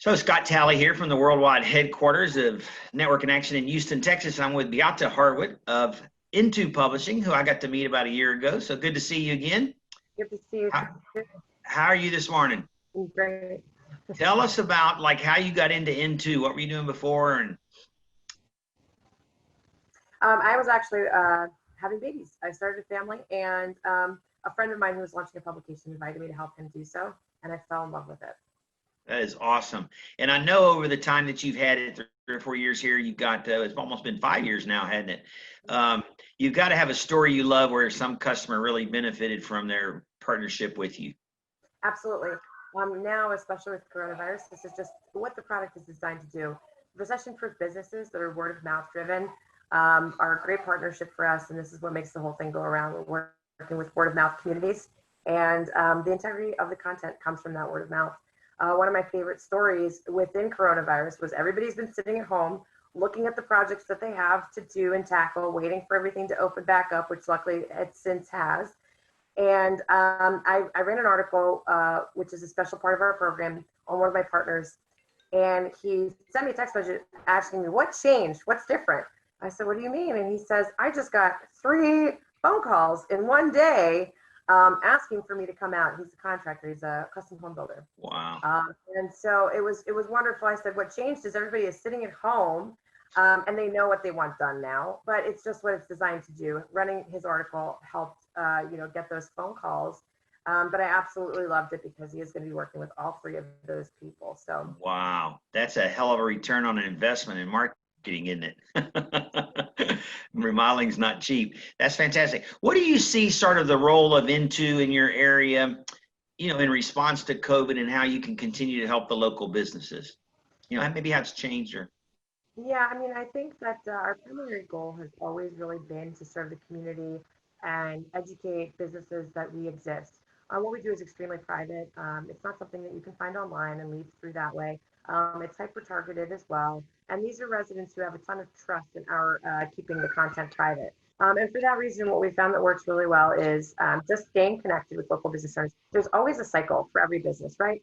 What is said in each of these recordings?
So Scott Talley here from the worldwide headquarters of Network and Action in Houston, Texas. I'm with Beata Harwood of Into Publishing, who I got to meet about a year ago. So good to see you again. Good to see you. How are you this morning? Great. Tell us about how you got into. What were you doing before? And I was actually having babies. I started a family, and a friend of mine who was launching a publication invited me to help him do so, and I fell in love with it. that is awesome. And I know over the time that you've had it, 3 or 4 years here, you've got it's almost been 5 years now, hasn't it? You've got to have a story you love where some customer really benefited from their partnership with you. Absolutely. Now, especially with coronavirus, this is just what the product is designed to do. Recession-proof businesses that are word-of-mouth driven are a great partnership for us, and this is what makes the whole thing go around. We're working with word-of-mouth communities, and the integrity of the content comes from that word-of-mouth. One of my favorite stories within coronavirus was everybody's been sitting at home looking at the projects that they have to do and tackle, waiting for everything to open back up, which luckily it since has. And I ran an article, which is a special part of our program, on one of my partners. And he sent me a text message asking me, what changed? What's different? I said, what do you mean? And he says, I just got 3 phone calls in one day asking for me to come out. He's a contractor. He's a custom home builder. Wow. And so it was wonderful. I said, what changed is everybody is sitting at home and they know what they want done now, but it's just what it's designed to do. Running his article helped, get those phone calls. But I absolutely loved it because he is going to be working with all 3 of those people. So wow, that's a hell of a return on an investment in marketing, isn't it? Remodeling's not cheap. That's fantastic. What do you see sort of the role of Into in your area, in response to COVID, and how you can continue to help the local businesses? Maybe how it's changed or. yeah, I mean, I think that our primary goal has always really been to serve the community and educate businesses that we exist. What we do is extremely private. It's not something that you can find online and lead through that way. It's hyper-targeted as well. And these are residents who have a ton of trust in our keeping the content private. And for that reason, what we found that works really well is just staying connected with local business owners. There's always a cycle for every business, right?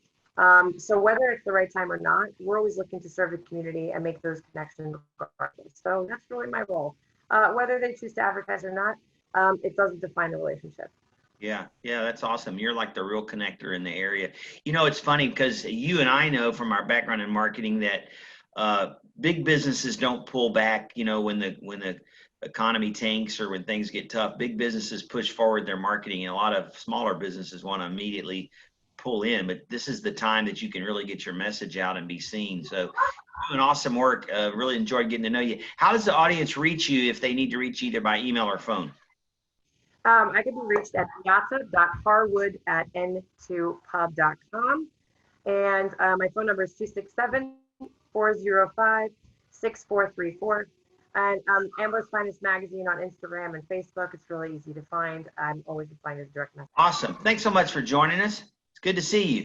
So whether it's the right time or not, we're always looking to serve the community and make those connections regardless. So that's really my role. Whether they choose to advertise or not, it doesn't define the relationship. Yeah, that's awesome. You're like the real connector in the area. It's funny because you and I know from our background in marketing that big businesses don't pull back, when the economy tanks or when things get tough. Big businesses push forward their marketing, and a lot of smaller businesses want to immediately pull in. But this is the time that you can really get your message out and be seen. So doing awesome work. Really enjoyed getting to know you. How does the audience reach you if they need to reach you either by email or phone? I can be reached at beata.harwood@n2pub.com. And my phone number is 267-405-6434. And Ambler's Finest Magazine on Instagram and Facebook. It's really easy to find. I'm always replying to direct message. Awesome. Thanks so much for joining us. It's good to see you.